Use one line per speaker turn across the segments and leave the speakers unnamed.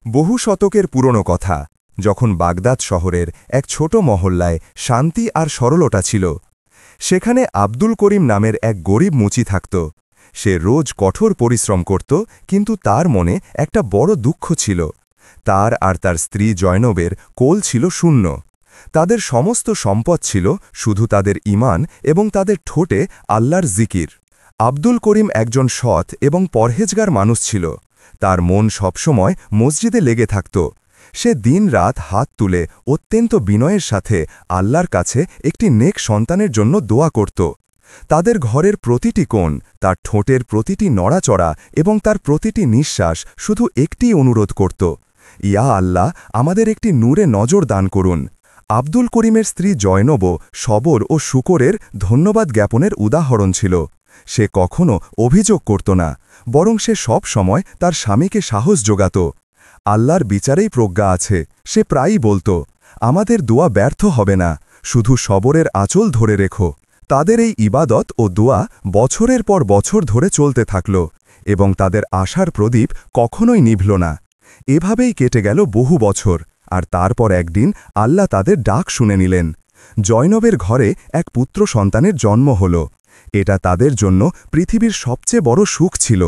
বহু শতকের পুরনো কথা, যখন বাগদাদ শহরের এক ছোট মহল্লায় শান্তি আর সরলতা ছিল। সেখানে আব্দুল করিম নামের এক গরিব মুচি থাকত। সে রোজ কঠোর পরিশ্রম করত, কিন্তু তার মনে একটা বড় দুঃখ ছিল। তার আর তার স্ত্রী জয়নবের কোল ছিল শূন্য। তাদের সমস্ত সম্পদ ছিল শুধু তাদের ঈমান এবং তাদের ঠোঁটে আল্লাহর জিকির। আব্দুল করিম একজন সৎ এবং পরহেজগার মানুষ ছিল। তার মন সবসময় মসজিদে লেগে থাকত। সে দিন-রাত হাত তুলে অত্যন্ত বিনয়ের সাথে আল্লাহর কাছে একটি নেক সন্তানের জন্য দোয়া করত। তাদের ঘরের প্রতিটি কোণ, তার ঠোঁটের প্রতিটি নড়াচড়া এবং তার প্রতিটি নিঃশ্বাস শুধু একটি অনুরোধ করত, ইয়া আল্লাহ, আমাদের একটি নূরে নজর দান করুন। আব্দুল করিমের স্ত্রী জয়নবও সবর ও শুকরের ধন্যবাদ জ্ঞাপনের উদাহরণ ছিল। সে কখনো অভিযোগ করত না, বরং সে সব সময় তার স্বামীকে সাহস যোগাত। আল্লাহর বিচারেই প্রজ্ঞা আছে, সে প্রায়ই বলত, আমাদের দোয়া ব্যর্থ হবে না, শুধু সবরের আঁচল ধরে রেখো। তাদের এই ইবাদত ও দোয়া বছরের পর বছর ধরে চলতে থাকল, এবং তাদের আশার প্রদীপ কখনোই নিভল না। এভাবেই কেটে গেল বহু বছর, আর তারপর একদিন আল্লাহ তাদের ডাক শুনে নিলেন। জয়নবের ঘরে এক পুত্র সন্তানের জন্ম হল। এটা তাদের জন্য পৃথিবীর সবচেয়ে বড় সুখ ছিল।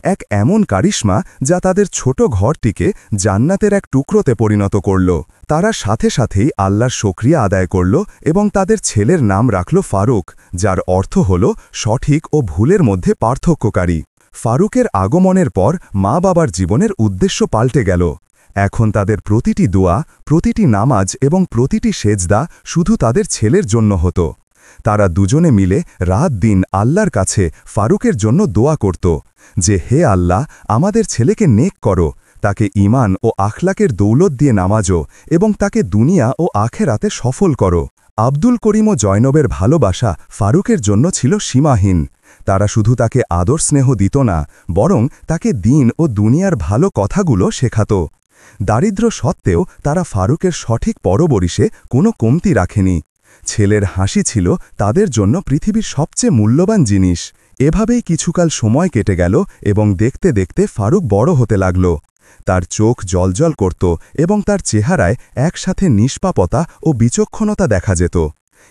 এক এমন কারিশমা যা তাদের ছোট ঘরটিকে জান্নাতের এক টুকরোতে পরিণত করল। তারা সাথে সাথেই আল্লাহর শুকরিয়া আদায় করল এবং তাদের ছেলের নাম রাখল ফারুক, যার অর্থ হল সঠিক ও ভুলের মধ্যে পার্থক্যকারী। ফারুকের আগমনের পর মা বাবার জীবনের উদ্দেশ্য পাল্টে গেল। এখন তাদের প্রতিটি দোয়া, প্রতিটি নামাজ এবং প্রতিটি সেজদা শুধু তাদের ছেলের জন্য হতো। তারা দুজনে মিলে রাত দিন আল্লাহর কাছে ফারুকের জন্য দোয়া করত যে, হে আল্লাহ, আমাদের ছেলেকে নেক করো, তাকে ঈমান ও আখলাকের দৌলত দিয়ে নামাজো এবং তাকে দুনিয়া ও আখেরাতে সফল করো। আব্দুল করিম ও জয়নবের ভালোবাসা ফারুকের জন্য ছিল সীমাহীন। তারা শুধু তাকে আদর স্নেহ দিত না, বরং তাকে দিন ও দুনিয়ার ভালো কথাগুলো শেখাত। দারিদ্র্য সত্ত্বেও তারা ফারুকের সঠিক পরবরিশে কোনো কমতি রাখেনি। ছেলের হাসি ছিল তাদের জন্য পৃথিবীর সবচেয়ে মূল্যবান জিনিস। এভাবেই কিছুকাল সময় কেটে গেল এবং দেখতে দেখতে ফারুক বড় হতে লাগল। তার চোখ জ্বলজ্বল করত এবং তার চেহারায় একসাথে নিষ্পাপতা ও বিচক্ষণতা দেখা যেত।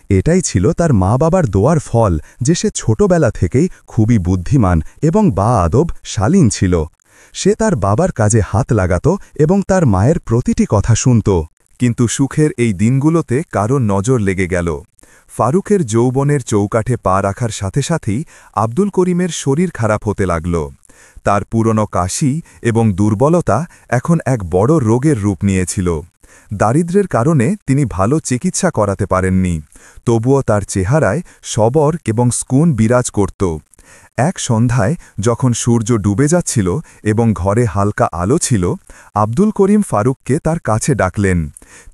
এটাই ছিল তার মা বাবার দোয়ার ফল যে সে ছোটবেলা থেকেই খুবই বুদ্ধিমান এবং আদব শালীন ছিল। সে তার বাবার কাজে হাত লাগাত এবং তার মায়ের প্রতিটি কথা শুনত। কিন্তু সুখের এই দিনগুলোতে কারো নজর লেগে গেল। ফারুকের যৌবনের চৌকাঠে পা রাখার সাথে সাথেই আব্দুল করিমের শরীর খারাপ হতে লাগল। তার পুরনো কাশি এবং দুর্বলতা এখন এক বড় রোগের রূপ নিয়েছিল। দারিদ্র্যের কারণে তিনি ভালো চিকিৎসা করাতে পারেননি, তবুও তার চেহারায় সবর এবং স্কুন বিরাজ করত। এক সন্ধ্যায় যখন সূর্য ডুবে যাচ্ছিল এবং ঘরে হালকা আলো ছিল, আব্দুল করিম ফারুককে তার কাছে ডাকলেন।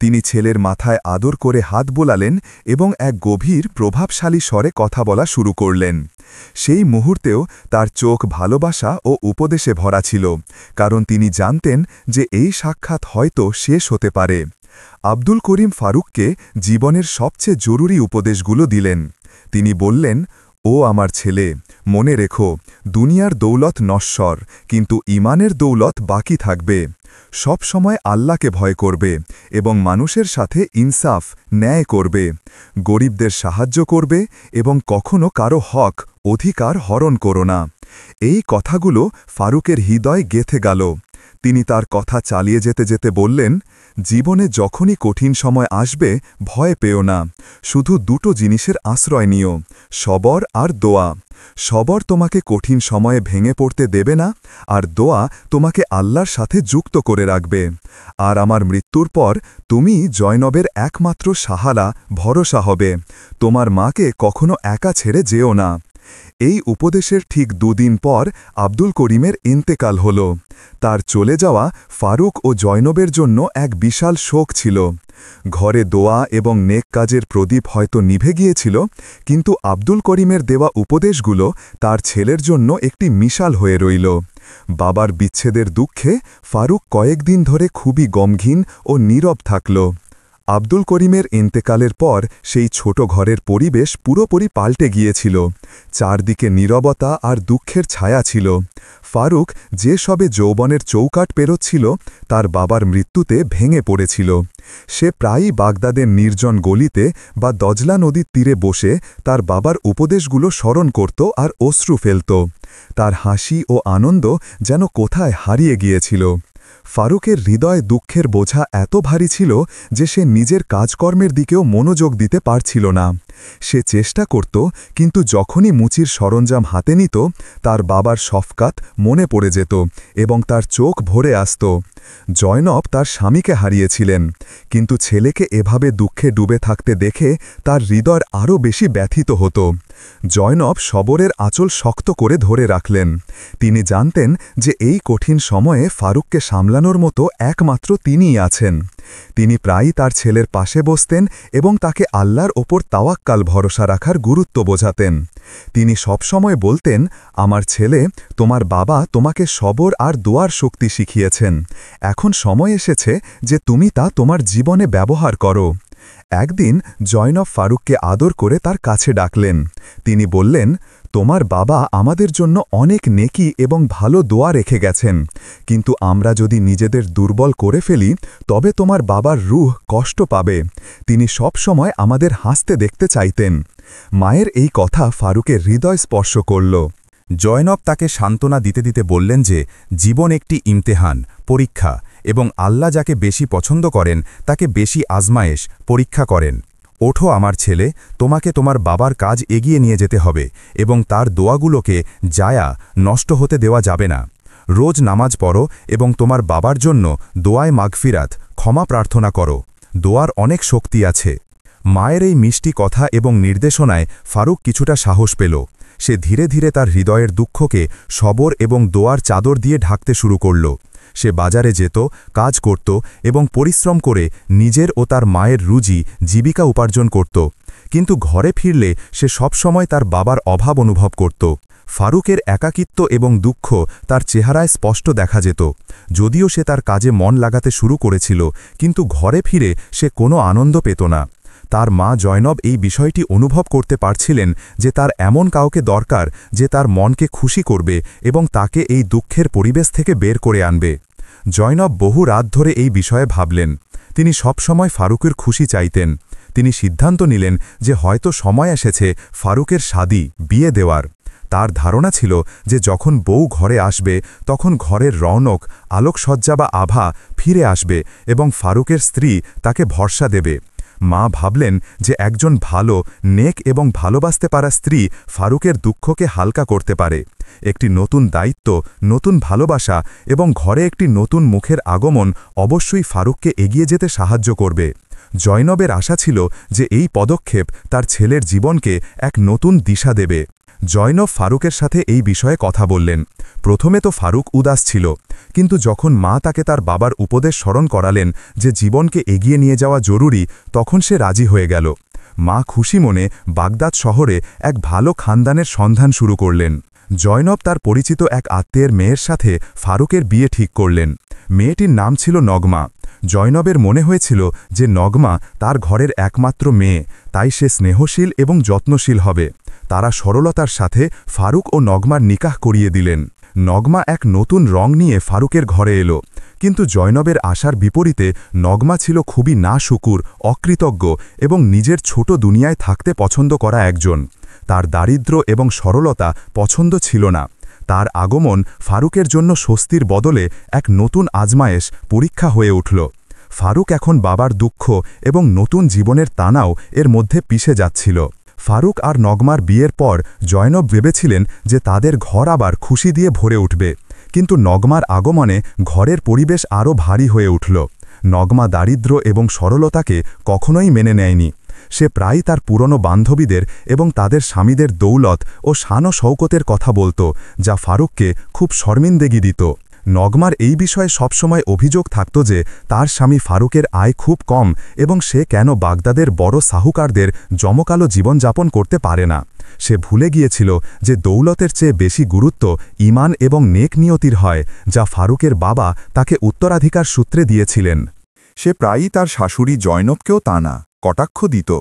তিনি ছেলের মাথায় আদর করে হাত বোলালেন এবং এক গভীর প্রভাবশালী স্বরে কথা বলা শুরু করলেন। সেই মুহূর্তেও তার চোখ ভালোবাসা ও উপদেশে ভরা ছিল, কারণ তিনি জানতেন যে এই সাক্ষাৎ হয়তো শেষ হতে পারে। আব্দুল করিম ফারুককে জীবনের সবচেয়ে জরুরি উপদেশগুলো দিলেন। তিনি বললেন, ও আমার ছেলে, মনে রেখো, দুনিয়ার দৌলত নশ্বর, কিন্তু ঈমানের দৌলত বাকি থাকবে। সব সময় আল্লাহকে ভয় করবে এবং মানুষের সাথে ইনসাফ, ন্যায় করবে। গরিবদের সাহায্য করবে এবং কখনো কারো হক, অধিকার হরণ করো না। এই কথাগুলো ফারুকের হৃদয় গেঁথে গেল। তিনি তার কথা চালিয়ে যেতে যেতে বললেন, জীবনে যখনই কঠিন সময় আসবে, ভয় পেও না। শুধু দুটো জিনিসের আশ্রয় নিও, সবর আর দোয়া। সবর তোমাকে কঠিন সময়ে ভেঙে পড়তে দেবে না, আর দোয়া তোমাকে আল্লাহর সাথে যুক্ত করে রাখবে। আর আমার মৃত্যুর পর তুমি জয়নবের একমাত্র সাহারা, ভরসা হবে। তোমার মাকে কখনো একা ছেড়ে যেও না। এই উপদেশের ঠিক দুদিন পর আব্দুল করিমের ইন্তেকাল হল। তার চলে যাওয়া ফারুক ও জয়নবের জন্য এক বিশাল শোক ছিল। ঘরে দোয়া এবং নেক কাজের প্রদীপ হয়তো নিভে গিয়েছিল, কিন্তু আব্দুল করিমের দেওয়া উপদেশগুলো তার ছেলের জন্য একটি মিশাল হয়ে রইল। বাবার বিচ্ছেদের দুঃখে ফারুক কয়েকদিন ধরে খুবই গমঘীন ও নীরব থাকল। আব্দুল করিমের ইন্তেকালের পর সেই ছোট ঘরের পরিবেশ পুরোপুরি পাল্টে গিয়েছিল। চারদিকে নীরবতা আর দুঃখের ছায়া ছিল। ফারুক যে সবে যৌবনের চৌকাট পেরোচ্ছিল, তার বাবার মৃত্যুতে ভেঙে পড়েছিল। সে প্রায়ই বাগদাদের নির্জন গলিতে বা দজলা নদীর তীরে বসে তার বাবার উপদেশগুলো স্মরণ করত আর অশ্রু ফেলত। তার হাসি ও আনন্দ যেন কোথায় হারিয়ে গিয়েছিল। ফারুকের হৃদয়ে দুঃখের বোঝা এত ভারী ছিল যে সে নিজের কাজকর্মের দিকেও মনোযোগ দিতে পারছিল না। সে চেষ্টা করত, কিন্তু যখনই মুচির সরঞ্জাম হাতে নিত, তার বাবার শফকাত মনে পড়ে যেত এবং তার চোখ ভরে আসত। জয়নব তার স্বামীকে হারিয়েছিলেন, কিন্তু ছেলেকে এভাবে দুঃখে ডুবে থাকতে দেখে তার হৃদয় আরও বেশি ব্যথিত হতো। জয়নব সবরের আঁচল শক্ত করে ধরে রাখলেন। তিনি জানতেন যে এই কঠিন সময়ে ফারুককে সামলানোর মতো একমাত্র তিনিই আছেন। তিনি প্রায়ই তার ছেলের পাশে বসতেন এবং তাকে আল্লাহর ওপর তাওয়াক্কাল ভরসা রাখার গুরুত্ব বোঝাতেন। তিনি সবসময় বলতেন, আমার ছেলে, তোমার বাবা তোমাকে সবর আর দোয়ার শক্তি শিখিয়েছেন। এখন সময় এসেছে যে তুমি তা তোমার জীবনে ব্যবহার করো। একদিন জয়নব ফারুককে আদর করে তার কাছে ডাকলেন। তিনি বললেন, তোমার বাবা আমাদের জন্য অনেক নেকি এবং ভালো দোয়া রেখে গেছেন, কিন্তু আমরা যদি নিজেদের দুর্বল করে ফেলি তবে তোমার বাবার রূহ কষ্ট পাবে। তিনি সব সময় আমাদের হাসতে দেখতে চাইতেন। মায়ের এই কথা ফারুকের হৃদয় স্পর্শ করল।
জয়নব তাকে সান্ত্বনা দিতে দিতে বললেন যে জীবন একটি ইমতেহান, পরীক্ষা, এবং আল্লাহ যাকে বেশি পছন্দ করেন তাকে বেশি আজমায়েশ, পরীক্ষা করেন। ওঠো আমার ছেলে, তোমাকে তোমার বাবার কাজ এগিয়ে নিয়ে যেতে হবে এবং তার দোয়াগুলোকে জায়া নষ্ট হতে দেওয়া যাবে না। রোজ নামাজ পড়ো এবং তোমার বাবার জন্য দোয়ায় মাগফিরাত, ক্ষমা প্রার্থনা করো। দোয়ার অনেক শক্তি আছে। মায়ের এই মিষ্টি কথা এবং নির্দেশনায় ফারুক কিছুটা সাহস পেল। সে ধীরে ধীরে তার হৃদয়ের দুঃখকে সবর এবং দোয়ার চাদর দিয়ে ঢাকতে শুরু করল। সে বাজারে যেত, কাজ করত এবং পরিশ্রম করে নিজের ও তার মায়ের রুজি জীবিকা উপার্জন করত, কিন্তু ঘরে ফিরলে সে সবসময় তার বাবার অভাব অনুভব করত। ফারুকের একাকিত্ব এবং দুঃখ তার চেহারায় স্পষ্ট দেখা যেত। যদিও সে তার কাজে মন লাগাতে শুরু করেছিল, কিন্তু ঘরে ফিরে সে কোনো আনন্দ পেত না। তার মা জয়নব এই বিষয়টি অনুভব করতে পারছিলেন যে তার এমন কাউকে দরকার যে তার মনকে খুশি করবে এবং তাকে এই দুঃখের পরিবেশ থেকে বের করে আনবে। জয়নব বহু রাত ধরে এই বিষয়ে ভাবলেন। তিনি সবসময় ফারুকের খুশি চাইতেন। তিনি সিদ্ধান্ত নিলেন যে হয়তো সময় এসেছে ফারুকের শাদী, বিয়ে দেওয়ার। তার ধারণা ছিল যে যখন বউ ঘরে আসবে তখন ঘরের রৌনক, আলোকসজ্জা বা আভা ফিরে আসবে এবং ফারুকের স্ত্রী তাকে ভরসা দেবে। মা ভাবলেন যে একজন ভালো, নেক এবং ভালোবাসতে পারা স্ত্রী ফারুকের দুঃখকে হালকা করতে পারে। একটি নতুন দায়িত্ব, নতুন ভালোবাসা এবং ঘরে একটি নতুন মুখের আগমন অবশ্যই ফারুককে এগিয়ে যেতে সাহায্য করবে। জয়নবের আশা ছিল যে এই পদক্ষেপ তার ছেলের জীবনকে এক নতুন দিশা দেবে। জয়নব ফারুকের সাথে এই বিষয়ে কথা বললেন। প্রথমে তো ফারুক উদাস ছিল, কিন্তু যখন মা তাকে তার বাবার উপদেশ স্মরণ করালেন যে জীবনকে এগিয়ে নিয়ে যাওয়া জরুরি, তখন সে রাজি হয়ে গেল। মা খুশি মনে বাগদাদ শহরে এক ভালো খানদানের সন্ধান শুরু করলেন। জয়নব তার পরিচিত এক আত্মীয়ের মেয়ের সাথে ফারুকের বিয়ে ঠিক করলেন। মেয়েটির নাম ছিল নগমা। জয়নবের মনে হয়েছিল যে নগমা তার ঘরের একমাত্র মেয়ে, তাই সে স্নেহশীল এবং যত্নশীল হবে। তারা সরলতার সাথে ফারুক ও নগমার নিকাহ করিয়ে দিলেন। নগমা এক নতুন রং নিয়ে ফারুকের ঘরে এলো, কিন্তু জয়নবের আশার বিপরীতে নগমা ছিল খুবই নাশুকুর, অকৃতজ্ঞ এবং নিজের ছোট দুনিয়ায় থাকতে পছন্দ করা একজন। তার দারিদ্র্য এবং সরলতা পছন্দ ছিল না। তার আগমন ফারুকের জন্য স্বস্তির বদলে এক নতুন আজমায়েশ, পরীক্ষা হয়ে উঠল। ফারুক এখন বাবার দুঃখ এবং নতুন জীবনের তানাও এর মধ্যে পিষে যাচ্ছিল। ফারুক আর নগমার বিয়ের পর জয়নব ভেবেছিলেন যে তাদের ঘর আবার খুশি দিয়ে ভরে উঠবে, কিন্তু নগমার আগমনে ঘরের পরিবেশ আরও ভারী হয়ে উঠল। নগমা দারিদ্র্য এবং সরলতাকে কখনোই মেনে নেয়নি। সে প্রায়ই তার পুরনো বান্ধবীদের এবং তাদের স্বামীদের দৌলত ও শান ও শৌকতের কথা বলত, যা ফারুককে খুব শর্মিন্দেগি দিত। নগমার এই বিষয়ে সবসময় অভিযোগ থাকত যে তার স্বামী ফারুকের আয় খুব কম এবং সে কেন বাগদাদের বড় সাহুকারদের জমকালো জীবনযাপন করতে পারে না। সে ভুলে গিয়েছিল যে দৌলতের চেয়ে বেশি গুরুত্ব ঈমান এবং নেক নিয়তির হয়, যা ফারুকের বাবা তাকে উত্তরাধিকার সূত্রে দিয়েছিলেন।
সে প্রায়ই তার শাশুড়ি জয়নবকেও টানা কটাক্ষ দিত।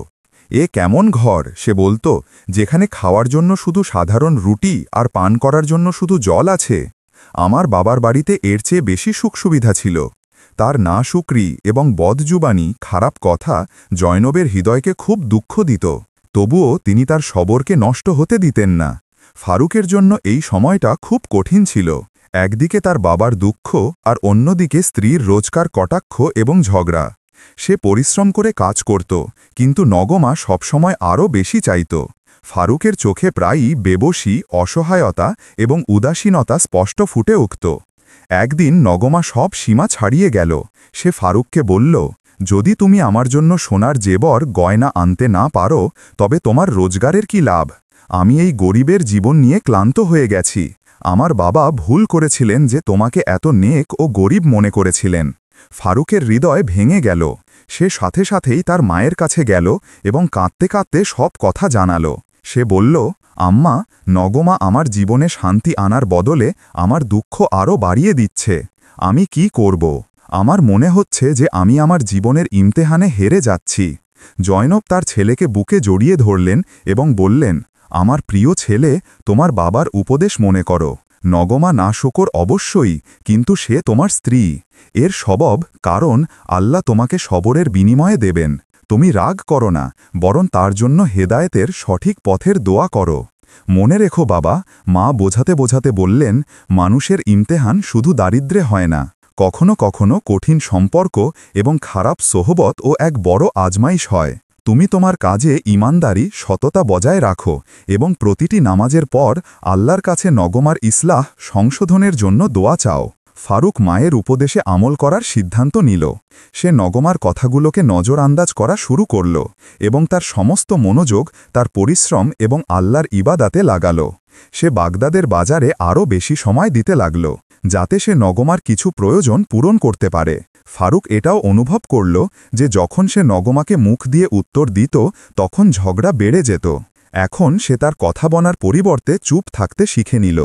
এ কেমন ঘর, সে বলতো, যেখানে খাওয়ার জন্য শুধু সাধারণ রুটি আর পান করার জন্য শুধু জল আছে। আমার বাবার বাড়িতে এর চেয়ে বেশি সুখ সুবিধা ছিল। তার না শুকরি এবং বদজুবানি খারাপ কথা জয়নবের হৃদয়কে খুব দুঃখ দিত। তবুও তিনি তার সবরকে নষ্ট হতে দিতেন না। ফারুকের জন্য এই সময়টা খুব কঠিন ছিল। একদিকে তার বাবার দুঃখ আর অন্যদিকে স্ত্রীর রোজকার কটাক্ষ এবং ঝগড়া। সে পরিশ্রম করে কাজ করত, কিন্তু নগমা সবসময় আরও বেশি চাইত। ফারুকের চোখে প্রায়ই বেবসী, অসহায়তা এবং উদাসীনতা স্পষ্ট ফুটে উঠত। একদিন নগমা সব সীমা ছাড়িয়ে গেল। সে ফারুককে বলল, যদি তুমি আমার জন্য সোনার জেবর গয়না আনতে না পারো, তবে তোমার রোজগারের কি লাভ? আমি এই গরিবের জীবন নিয়ে ক্লান্ত হয়ে গেছি। আমার বাবা ভুল করেছিলেন যে তোমাকে এত নেক ও গরিব মনে করেছিলেন। ফারুকের হৃদয় ভেঙে গেল। সে সাথে সাথেই তার মায়ের কাছে গেল এবং কাঁদতে কাঁদতে সব কথা জানাল। সে বলল, আম্মা, নগমা আমার জীবনে শান্তি আনার বদলে আমার দুঃখ আরও বাড়িয়ে দিচ্ছে। আমি কি করব? আমার মনে হচ্ছে যে আমি আমার জীবনের ইমতেহানে হেরে যাচ্ছি। জয়নব তার ছেলেকে বুকে জড়িয়ে ধরলেন এবং বললেন, আমার প্রিয় ছেলে, তোমার বাবার উপদেশ মনে করো। নগমা নাশকর অবশ্যই, কিন্তু সে তোমার স্ত্রী। এর সবব কারণ আল্লাহ তোমাকে সবরের বিনিময়ে দেবেন। তুমি রাগ করো না, বরং তার জন্য হেদায়েতের সঠিক পথের দোয়া করো। মনে রেখো বাবা, মা বোঝাতে বোঝাতে বললেন, মানুষের ইমতেহান শুধু দারিদ্র্যে হয় না, কখনো কখনো কঠিন সম্পর্ক এবং খারাপ সোহবত ও এক বড় আজমাইশ হয়। তুমি তোমার কাজে ইমানদারি, সততা বজায় রাখো এবং প্রতিটি নামাজের পর আল্লাহর কাছে নগমার ইসলাহ সংশোধনের জন্য দোয়া চাও। ফারুক মায়ের উপদেশে আমল করার সিদ্ধান্ত নিল। সে নগমার কথাগুলোকে নজরআন্দাজ করা শুরু করল এবং তার সমস্ত মনোযোগ তার পরিশ্রম এবং আল্লাহর ইবাদাতে লাগাল। সে বাগদাদের বাজারে আরও বেশি সময় দিতে লাগল, যাতে সে নগমার কিছু প্রয়োজন পূরণ করতে পারে। ফারুক এটাও অনুভব করল যে যখন সে নগমাকে মুখ দিয়ে উত্তর দিত, তখন ঝগড়া বেড়ে যেত। এখন সে তার কথা বলার পরিবর্তে চুপ থাকতে শিখে নিল।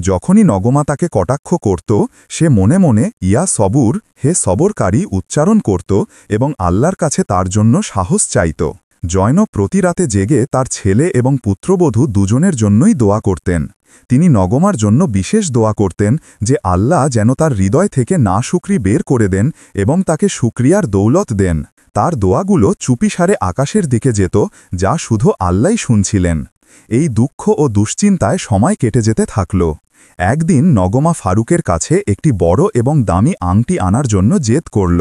যখনই নগমা তাকে কটাক্ষ করত, সে মনে মনে ইয়া সবুর, হে সবরকারী উচ্চারণ করত এবং আল্লাহর কাছে তার জন্য সাহস চাইত। জয়নব প্রতি রাতে জেগে তার ছেলে এবং পুত্রবধূ দুজনের জন্যই দোয়া করতেন। তিনি নগমার জন্য বিশেষ দোয়া করতেন যে আল্লাহ যেন তার হৃদয় থেকে নাশুকরি বের করে দেন এবং তাকে শুকরিয়ার দৌলত দেন। তার দোয়াগুলো চুপিসারে আকাশের দিকে যেত, যা শুধু আল্লাহই শুনছিলেন। এই দুঃখ ও দুশ্চিন্তায় সময় কেটে যেতে থাকল। একদিন নগমা ফারুকের কাছে একটি বড় এবং দামি আংটি আনার জন্য জেদ করল।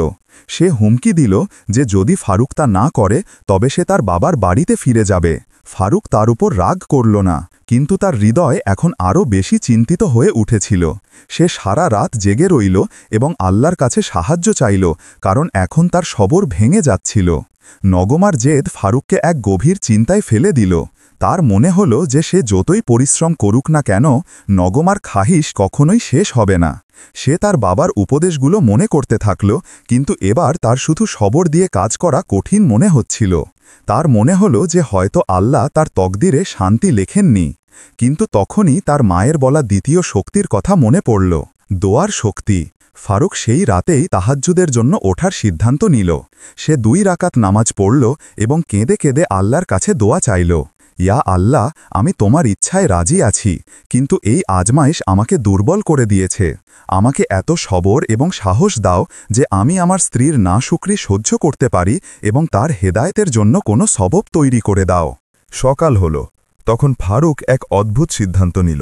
সে হুমকি দিল যে যদি ফারুক তা না করে তবে সে তার বাবার বাড়িতে ফিরে যাবে। ফারুক তার উপর রাগ করল না, কিন্তু তার হৃদয় এখন আরও বেশি চিন্তিত হয়ে উঠেছিল। সে সারা রাত জেগে রইল এবং আল্লাহর কাছে সাহায্য চাইল, কারণ এখন তার সবর ভেঙে যাচ্ছিল। নগমার জেদ ফারুককে এক গভীর চিন্তায় ফেলে দিল। তার মনে হল যে সে যতই পরিশ্রম করুক না কেন, নগমার খাহিশ কখনোই শেষ হবে না। সে তার বাবার উপদেশগুলো মনে করতে থাকল, কিন্তু এবার তার শুধু সবর দিয়ে কাজ করা কঠিন মনে হচ্ছিল। তার মনে হল যে হয়তো আল্লাহ তার তকদিরে শান্তি লেখেননি। কিন্তু তখনই তার মায়ের বলা দ্বিতীয় শক্তির কথা মনে পড়ল, দোয়ার শক্তি। ফারুক সেই রাতেই তাহাজ্জুদের জন্য ওঠার সিদ্ধান্ত নিল। সে 2 রাকাত নামাজ পড়ল এবং কেঁদে কেঁদে আল্লাহর কাছে দোয়া চাইল, ইয়া আল্লাহ, আমি তোমার ইচ্ছায় রাজি আছি, কিন্তু এই আজমাইশ আমাকে দুর্বল করে দিয়েছে। আমাকে এত সবর এবং সাহস দাও যে আমি আমার স্ত্রীর নাশুকরি সহ্য করতে পারি এবং তার হেদায়েতের জন্য কোনো সবব তৈরি করে দাও। সকাল হল। তখন ফারুক এক অদ্ভুত সিদ্ধান্ত নিল।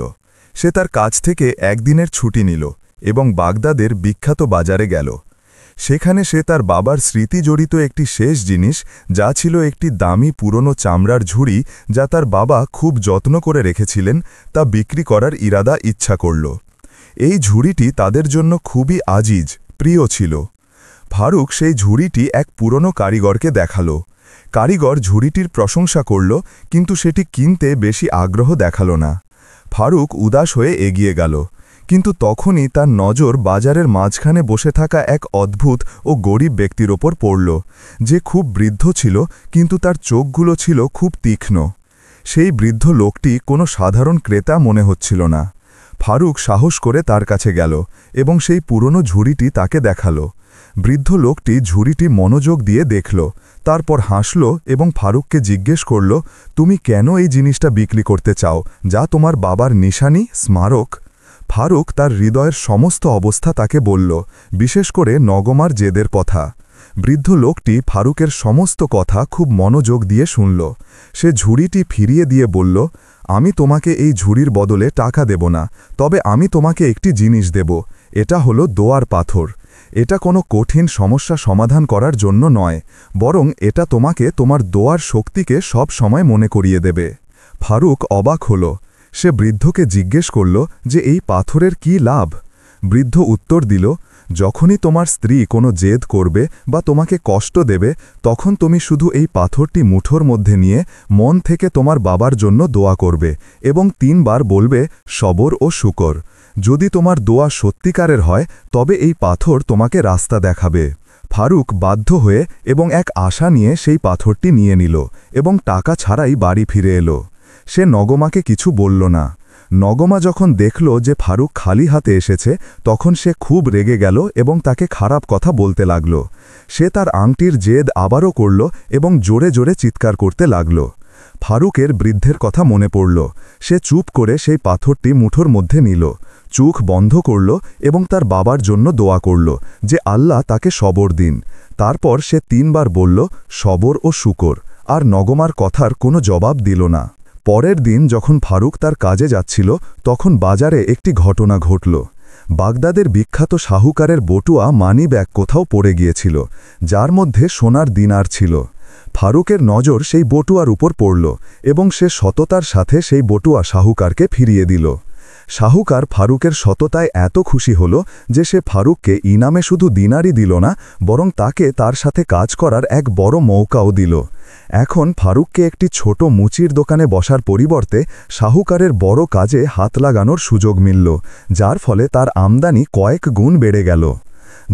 সে তার কাজ থেকে একদিনের ছুটি নিল এবং বাগদাদের বিখ্যাত বাজারে গেল। সেখানে সে তার বাবার স্মৃতি জড়িত একটি শেষ জিনিস, যা ছিল একটি দামি পুরনো চামড়ার ঝুড়ি যা তার বাবা খুব যত্ন করে রেখেছিলেন, তা বিক্রি করার ইচ্ছা করল। এই ঝুড়িটি তাদের জন্য খুবই আজিজ, প্রিয় ছিল। ফারুক সেই ঝুড়িটি এক পুরনো কারিগরকে দেখাল। কারিগর ঝুড়িটির প্রশংসা করল, কিন্তু সেটি কিনতে বেশি আগ্রহ দেখাল না। ফারুক উদাস হয়ে এগিয়ে গেল, কিন্তু তখনই তার নজর বাজারের মাঝখানে বসে থাকা এক অদ্ভুত ও গরিব ব্যক্তির ওপর পড়ল, যে খুব বৃদ্ধ ছিল, কিন্তু তার চোখগুলো ছিল খুব তীক্ষ্ণ। সেই বৃদ্ধ লোকটি কোনো সাধারণ ক্রেতা মনে হচ্ছিল না। ফারুক সাহস করে তার কাছে গেল এবং সেই পুরনো ঝুড়িটি তাকে দেখাল। বৃদ্ধ লোকটি ঝুড়িটি মনোযোগ দিয়ে দেখল, তারপর হাসল এবং ফারুককে জিজ্ঞেস করল, তুমি কেন এই জিনিসটা বিক্রি করতে চাও, যা তোমার বাবার নিশানি, স্মারক? ফারুক তার হৃদয়ের সমস্ত অবস্থা তাকে বলল, বিশেষ করে নগমার জেদের কথা। বৃদ্ধ লোকটি ফারুকের সমস্ত কথা খুব মনোযোগ দিয়ে শুনল। সে ঝুড়িটি ফিরিয়ে দিয়ে বলল, আমি তোমাকে এই ঝুড়ির বদলে টাকা দেব না, তবে আমি তোমাকে একটি জিনিস দেব। এটা হলো দোয়ার পাথর। এটা কোনো কঠিন সমস্যা সমাধান করার জন্য নয়, বরং এটা তোমাকে তোমার দোয়ার শক্তিকে সব সময় মনে করিয়ে দেবে। ফারুক অবাক হল। সে বৃদ্ধকে জিজ্ঞেস করল যে এই পাথরের কি লাভ? বৃদ্ধ উত্তর দিল, যখনই তোমার স্ত্রী কোনো জেদ করবে বা তোমাকে কষ্ট দেবে, তখন তুমি শুধু এই পাথরটি মুঠোর মধ্যে নিয়ে মন থেকে তোমার বাবার জন্য দোয়া করবে এবং 3 বার বলবে, সবর ও শুকর। যদি তোমার দোয়া সত্যিকারের হয়, তবে এই পাথর তোমাকে রাস্তা দেখাবে। ফারুক বাধ্য হয়ে এবং এক আশা নিয়ে সেই পাথরটি নিয়ে নিল এবং টাকা ছাড়াই বাড়ি ফিরে এলো। সে নগমাকে কিছু বলল না। নগমা যখন দেখল যে ফারুক খালি হাতে এসেছে, তখন সে খুব রেগে গেল এবং তাকে খারাপ কথা বলতে লাগল। সে তার আংটির জেদ আবারও করল এবং জোরে জোরে চিৎকার করতে লাগল। ফারুকের বৃদ্ধের কথা মনে পড়ল। সে চুপ করে সেই পাথরটি মুঠোর মধ্যে নিল, চোখ বন্ধ করল এবং তার বাবার জন্য দোয়া করল যে আল্লাহ তাকে সবর দিন। তারপর সে 3 বার বলল, সবর ও শুকর, আর নগমার কথার কোনো জবাব দিল না। পরের দিন যখন ফারুক তার কাজে যাচ্ছিল, তখন বাজারে একটি ঘটনা ঘটল। বাগদাদের বিখ্যাত শাহুকারের বটুয়া মানি ব্যাগ কোথাও পড়ে গিয়েছিল, যার মধ্যে সোনার দিনার ছিল। ফারুকের নজর সেই বটুয়ার উপর পড়ল এবং সে সততার সাথে সেই বটুয়া শাহুকারকে ফিরিয়ে দিল। শাহুকার ফারুকের সততায় এত খুশি হল যে সে ফারুককে ইনামে শুধু দিনারই দিল না, বরং তাকে তার সাথে কাজ করার এক বড় মৌকাও দিল। এখন ফারুককে একটি ছোট মুচির দোকানে বসার পরিবর্তে শাহুকারের বড় কাজে হাত লাগানোর সুযোগ মিলল, যার ফলে তার আমদানি কয়েক গুণ বেড়ে গেল।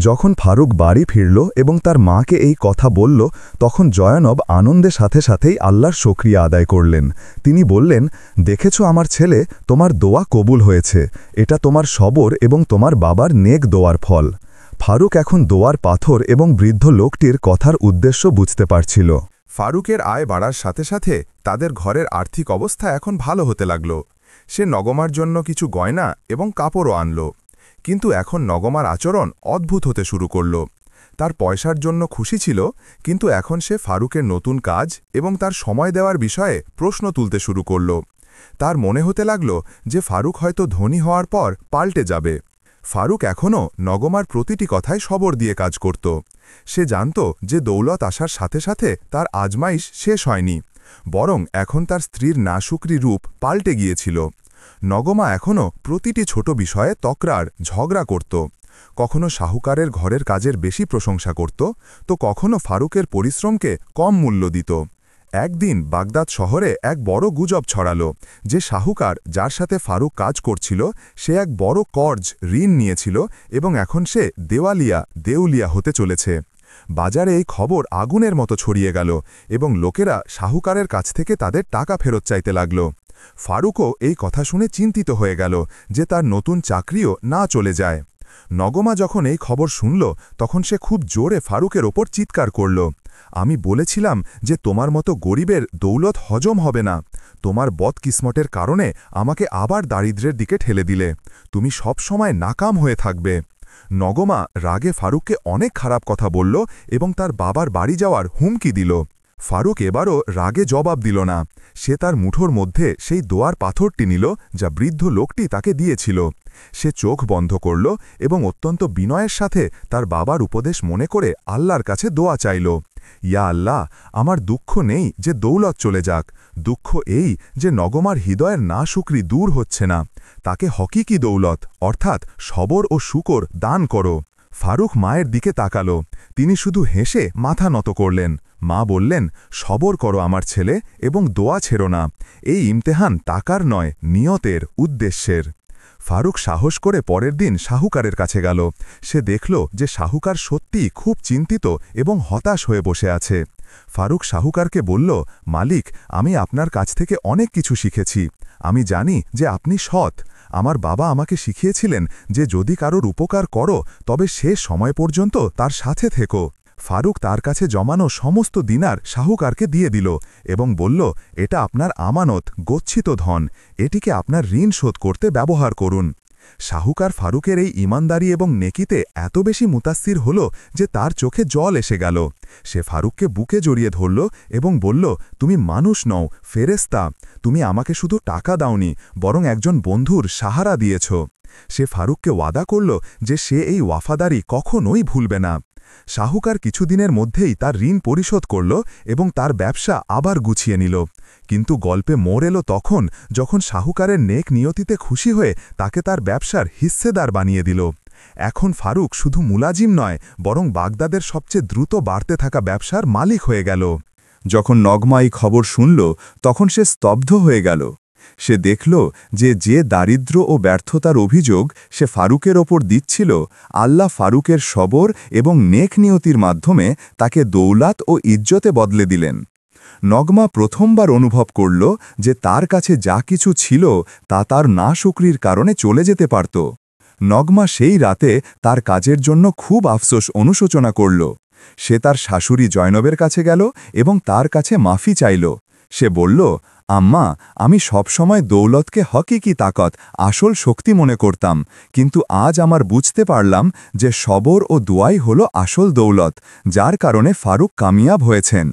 যখন ফারুক বাড়ি ফিরল এবং তার মাকে এই কথা বলল, তখন জয়নব আনন্দের সাথে সাথেই আল্লাহর শুকরিয়া আদায় করলেন। তিনি বললেন, দেখেছ আমার ছেলে, তোমার দোয়া কবুল হয়েছে। এটা তোমার সবর এবং তোমার বাবার নেক দোয়ার ফল। ফারুক এখন দোয়ার পাথর এবং বৃদ্ধ লোকটির কথার উদ্দেশ্য বুঝতে পারছিল।
ফারুকের আয় বাড়ার সাথে সাথে তাদের ঘরের আর্থিক অবস্থা এখন ভালো হতে লাগল। সে নগমার জন্য কিছু গয়না এবং কাপড়ও আনল। কিন্তু এখন নগমার আচরণ অদ্ভুত হতে শুরু করল। তার পয়সার জন্য খুশি ছিল, কিন্তু এখন সে ফারুকের নতুন কাজ এবং তার সময় দেওয়ার বিষয়ে প্রশ্ন তুলতে শুরু করল। তার মনে হতে লাগল যে ফারুক হয়তো ধনী হওয়ার পর পাল্টে যাবে। ফারুক এখনও নগমার প্রতিটি কথায় সবর দিয়ে কাজ করত। সে জানত যে দৌলত আসার সাথে সাথে তার আজমাইশ শেষ হয়নি, বরং এখন তার স্ত্রীর নাশুকরি রূপ পাল্টে গিয়েছিল। নগমা এখনও প্রতিটি ছোট বিষয়ে তকরার ঝগড়া করত। কখনো শাহুকারের ঘরের কাজের বেশি প্রশংসা করত, তো কখনো ফারুকের পরিশ্রমকে কম মূল্য দিত। একদিন বাগদাদ শহরে এক বড় গুজব ছড়াল যে শাহুকার, যার সাথে ফারুক কাজ করছিল, সে এক বড় কর্জ ঋণ নিয়েছিল এবং এখন সে দেউলিয়া হতে চলেছে। বাজারে এই খবর আগুনের মতো ছড়িয়ে গেল এবং লোকেরা শাহুকারের কাছ থেকে তাদের টাকা ফেরত চাইতে লাগল। ফারুকও এই কথা শুনে চিন্তিত হয়ে গেল যে তার নতুন চাকরিও না চলে যায়। নগমা যখন এই খবর শুনল, তখন সে খুব জোরে ফারুকের ওপর চিৎকার করল, আমি বলেছিলাম যে তোমার মতো গরিবের দৌলত হজম হবে না। তোমার বদকিসমতের কারণে আমাকে আবার দারিদ্র্যের দিকে ঠেলে দিলে। তুমি সব সময় নাকাম হয়ে থাকবে। নগমা রাগে ফারুককে অনেক খারাপ কথা বলল এবং তার বাবার বাড়ি যাওয়ার হুমকি দিল। ফারুক এবারও রাগে জবাব দিল না। সে তার মুঠোর মধ্যে সেই দোয়ার পাথরটি নিল যা বৃদ্ধ লোকটি তাকে দিয়েছিল। সে চোখ বন্ধ করল এবং অত্যন্ত বিনয়ের সাথে তার বাবার উপদেশ মনে করে আল্লাহর কাছে দোয়া চাইল। ইয়া আল্লাহ, আমার দুঃখ নেই যে দৌলত চলে যাক, দুঃখ এই যে নগমার হৃদয়ের নাশুকরি দূর হচ্ছে না। তাকে হকিকি দৌলত অর্থাৎ সবর ও শুকর দান করো। ফারুক মায়ের দিকে তাকাল। তিনি শুধু হেসে মাথা নত করলেন। মা বললেন, সবর করো আমার ছেলে এবং দোয়া ছেড়ো না। এই ইমতেহান টাকার নয়, নিয়তের, উদ্দেশ্যের। ফারুক সাহস করে পরের দিন শাহুকারের কাছে গেল। সে দেখল যে শাহুকার সত্যিই খুব চিন্তিত এবং হতাশ হয়ে বসে আছে। ফারুক শাহুকারকে বলল, মালিক, আমি আপনার কাছ থেকে অনেক কিছু শিখেছি। আমি জানি যে আপনি সৎ। আমার বাবা আমাকে শিখিয়েছিলেন যে যদি কারোর উপকার করো তবে শেষ সময় পর্যন্ত তার সাথে থেকো। ফারুক তার কাছে জমানো সমস্ত দিনার শাহুকারকে দিয়ে দিল এবং বলল, এটা আপনার আমানত, গচ্ছিত ধন, এটিকে আপনার ঋণ শোধ করতে ব্যবহার করুন। শাহুকার ফারুকের এই ইমানদারি এবং নেকিতে এত বেশি মুতাস্সির হল যে তার চোখে জল এসে গেল। সে ফারুককে বুকে জড়িয়ে ধরল এবং বলল, তুমি মানুষ নও, ফেরেশতা। তুমি আমাকে শুধু টাকা দাওনি, বরং একজন বন্ধুর সাহারা দিয়েছ। সে ফারুককে ওয়াদা করল যে সে এই ওয়াফাদারি কখনোই ভুলবে না। শাহুকার কিছুদিনের মধ্যেই তার ঋণ পরিশোধ করল এবং তার ব্যবসা আবার গুছিয়ে নিল। কিন্তু গল্পে মোড় এলো তখন যখন শাহুকারের নেক নিয়তিতে খুশি হয়ে তাকে তার ব্যবসার হিস্সেদার বানিয়ে দিল। এখন ফারুক শুধু মুলাজিম নয়, বরং বাগদাদের সবচেয়ে দ্রুত বাড়তে থাকা ব্যবসার মালিক হয়ে গেল।
যখন নগমা এই খবর শুনল তখন সে স্তব্ধ হয়ে গেল। সে দেখল যে দারিদ্র্য ও ব্যর্থতার অভিযোগ সে ফারুকের ওপর দিচ্ছিল, আল্লাহ ফারুকের সবর এবং নেক নিয়তির মাধ্যমে তাকে দৌলাত ও ইজ্জতে বদলে দিলেন। নগমা প্রথমবার অনুভব করল যে তার কাছে যা কিছু ছিল তা তার নাশুকরির কারণে চলে যেতে পারত। নগমা সেই রাতে তার কাজের জন্য খুব আফসোস অনুশোচনা করল। সে তার শাশুড়ি জয়নবের কাছে গেল এবং তার কাছে মাফি চাইল। সে বলল, আম্মা, আমি সবসময় দৌলতকে হকিকি তাকত, আসল শক্তি মনে করতাম, কিন্তু আজ আমার বুঝতে পারলাম যে সবর ও দোয়াই হল আসল দৌলত, যার কারণে ফারুক কামিয়াব হয়েছেন।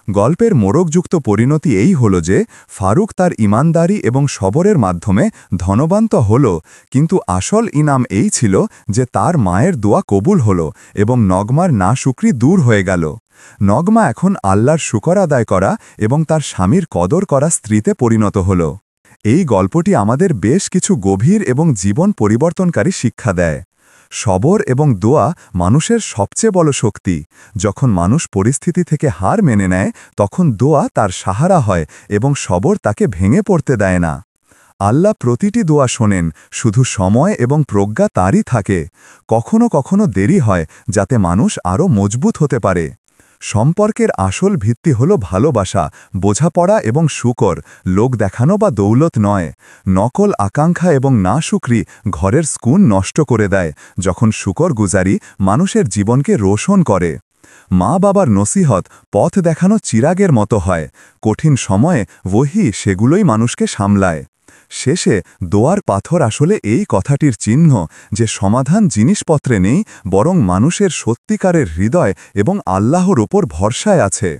গল্পের মোড়কযুক্ত পরিণতি এই হল যে ফারুক তার ইমানদারি এবং সবরের মাধ্যমে ধনবান তো হল, কিন্তু আসল ইনাম এই ছিল যে তার মায়ের দোয়া কবুল হল এবং নগমার নাশুকরি দূর হয়ে গেল। নগমা এখন আল্লাহর শুকর আদায় করা এবং তার স্বামীর কদর করা স্ত্রীতে পরিণত হল। এই গল্পটি আমাদের বেশ কিছু গভীর এবং জীবন পরিবর্তনকারী শিক্ষা দেয়। সবর এবং দোয়া মানুষের সবচেয়ে বড় শক্তি। যখন মানুষ পরিস্থিতি থেকে হার মেনে নেয় তখন দোয়া তার সাহারা হয় এবং সবর তাকে ভেঙে পড়তে দেয় না। আল্লাহ প্রতিটি দোয়া শোনেন, শুধু সময় এবং প্রজ্ঞা তারই থাকে। কখনো কখনো দেরি হয় যাতে মানুষ আরও মজবুত হতে পারে। সম্পর্কের আসল ভিত্তি হল ভালোবাসা, বোঝাপড়া এবং শুকর, লোক দেখানো বা দৌলত নয়। নকল আকাঙ্ক্ষা এবং নাশুকরি ঘরের স্কুন নষ্ট করে দেয়, যখন শুকর গুজারি মানুষের জীবনকে রোশন করে। মা বাবার নসিহত পথ দেখানো চিরাগের মতো হয়, কঠিন সময়ে ওহী সেগুলোই মানুষকে সামলায়। শেষে দোয়ার পাথর আসলে এই কথাটির চিহ্ন যে সমাধান জিনিসপত্রে নেই, বরং মানুষের সত্যিকারের হৃদয় এবং আল্লাহর ওপর ভরসায় আছে।